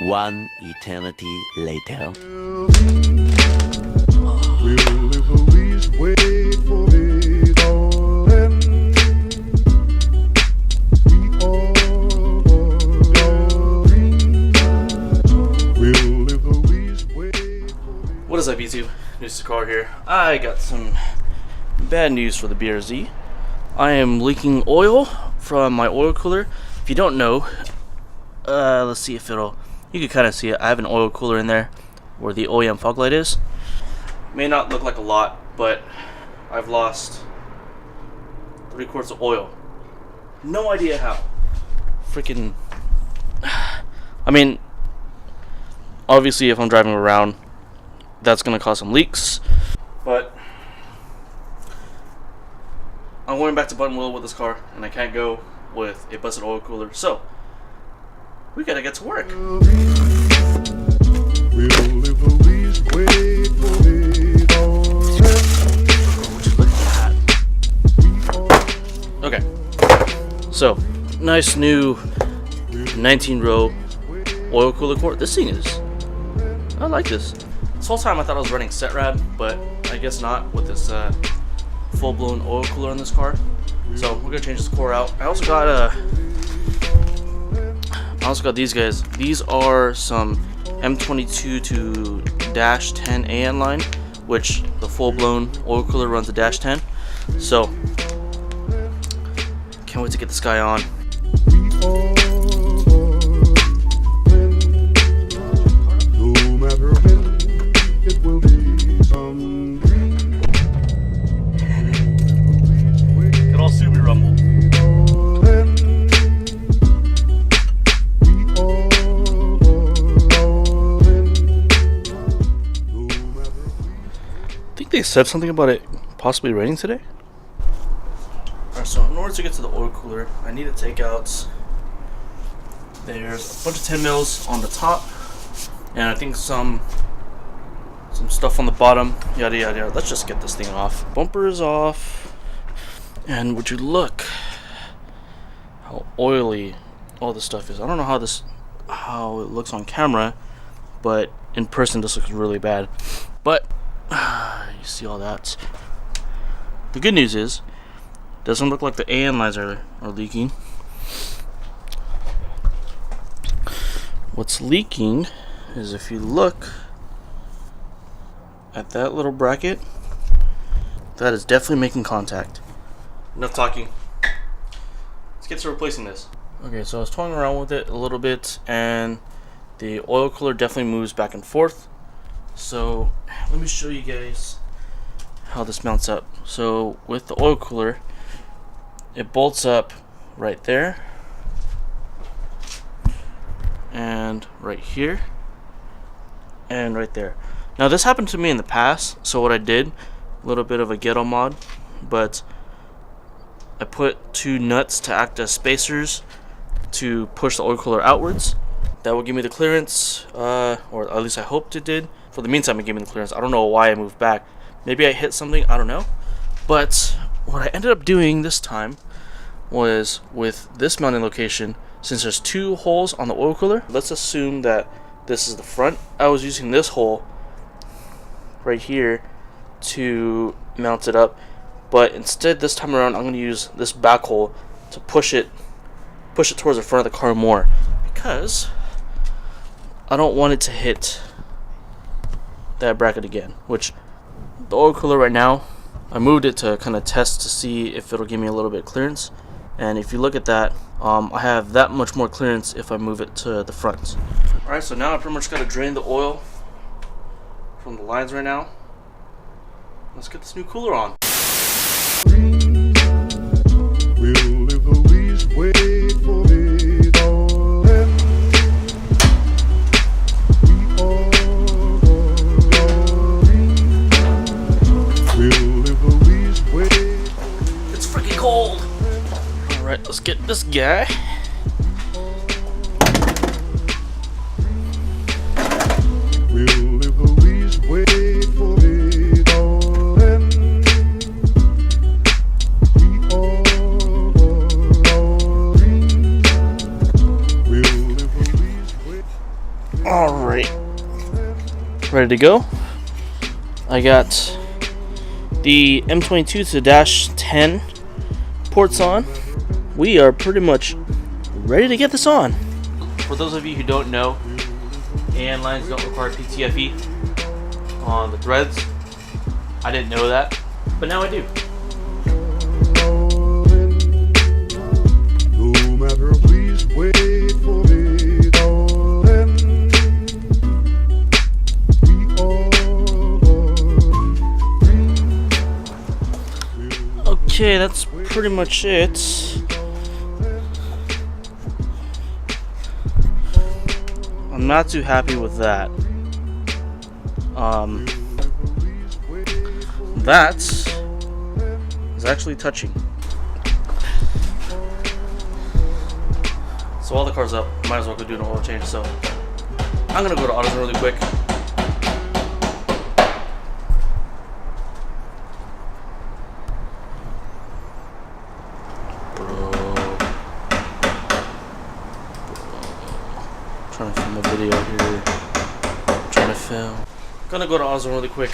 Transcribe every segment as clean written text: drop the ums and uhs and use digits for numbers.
One eternity later. Will the police wait for it all end? We all will the police wait for it? What is up, YouTube? News to Car here. I got some bad news for the BRZ. I am leaking oil from my oil cooler. If you don't know, let's see if it'll. You can kind of see it. I have an oil cooler in there where the OEM fog light is. May not look like a lot, but I've lost 3 quarts of oil. No idea how. Freaking. I mean, obviously, if I'm driving around, that's gonna cause some leaks. But I'm going back to button wheel with this car, and I can't go with a busted oil cooler. So we gotta get to work. Will the police wait for it all end? Okay, so nice new 19-row oil cooler quart. This thing is, I like this. This whole time I thought I was running Setrab, but I guess not with this full-blown oil cooler in this car. So we're gonna change this core out. I also got these guys. These are some M22 to -10 AN line, which the full-blown oil cooler runs a -10. So can't wait to get this guy on. No matter when, it will be some dream. Good old Subi rumble. I think they said something about it possibly raining today. Alright, so in order to get to the oil cooler, I need to take out. There's a bunch of 10 mils on the top, and I think some stuff on the bottom. Yada yada yada. Let's just get this thing off. Bumper is off, and would you look how oily all this stuff is? I don't know how it looks on camera, but in person this looks really bad. But you see all that. The good news is, doesn't look like the AN lines are leaking. What's leaking is, if you look at that little bracket, that is definitely making contact. Enough talking. Let's get to replacing this. Okay, so I was toying around with it a little bit, and the oil cooler definitely moves back and forth. So let me show you guys how this mounts up. So with the oil cooler, it bolts up right there and right here and right there. Now this happened to me in the past, so what I did, a little bit of a ghetto mod, but I put 2 nuts to act as spacers to push the oil cooler outwards. That will give me the clearance, or at least I hoped it did. For the meantime, it gave me the clearance. I don't know why I moved back. Maybe I hit something, I don't know. But what I ended up doing this time was, with this mounting location, since there's 2 holes on the oil cooler, let's assume that this is the front. I was using this hole right here to mount it up, but instead this time around I'm going to use this back hole to push it towards the front of the car more, because I don't want it to hit that bracket again. Which the oil cooler right now, I moved it to kind of test to see if it'll give me a little bit of clearance, and if you look at that, I have that much more clearance if I move it to the front. Alright, so now I pretty much got to drain the oil from the lines right now. Let's get this new cooler on. Will the police wait for it all end? Will the police wait? It's freaking cold. Alright, let's get this guy. Will the police wait for it all end? Alright. Ready to go. I got the M22 to -10 ports on. We are pretty much ready to get this on. For those of you who don't know, AN lines don't require PTFE on the threads. I didn't know that, but now I do. No matter, please wait for me, darling. We are Okay, that's pretty much it. I'm not too happy with that. That is actually touching. So all the cars up, might as well go do an oil change. So I'm gonna go to AutoZone really quick. Trying to film a video here. Trying to film. Gonna go to AutoZone really quick.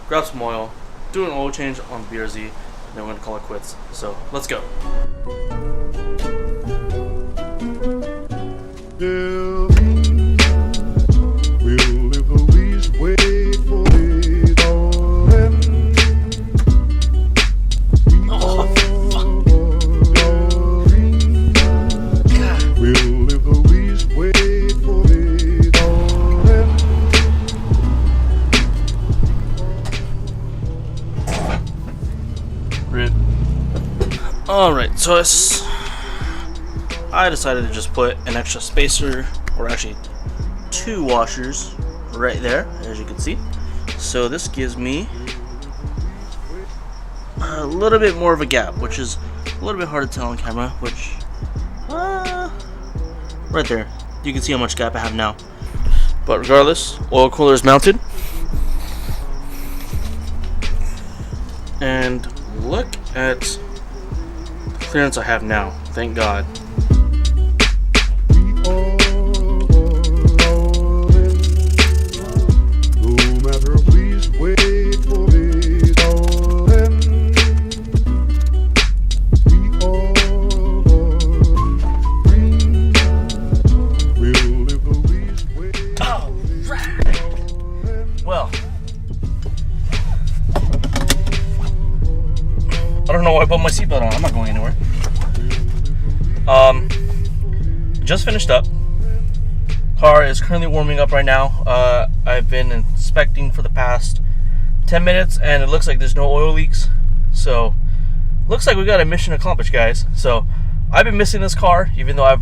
Grab some oil. Do an oil change on BRZ. And then we're gonna call it quits. So let's go. Will if the least wait for me, darling. Oh, fuck. Will if the least wait for me, darling. Rip. Alright, so I decided to just put an extra spacer, or actually 2 washers right there, as you can see. So this gives me a little bit more of a gap, which is a little bit hard to tell on camera, which right there, you can see how much gap I have now. But regardless, oil cooler is mounted. And look at the clearance I have now, thank God. I don't know why I put my seatbelt on. I'm not going anywhere. Just finished up. Car is currently warming up right now. I've been inspecting for the past 10 minutes and it looks like there's no oil leaks. So, looks like we got a mission accomplished, guys. So, I've been missing this car even though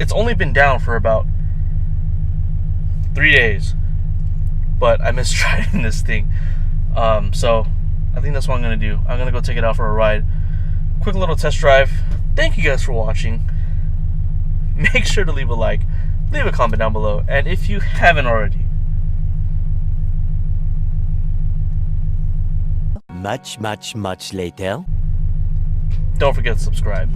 it's only been down for about 3 days. But I miss driving this thing. So I think that's what I'm gonna do. I'm gonna go take it out for a ride. Quick little test drive. Thank you guys for watching. Make sure to leave a like, leave a comment down below, and if you haven't already, Much later. don't forget to subscribe.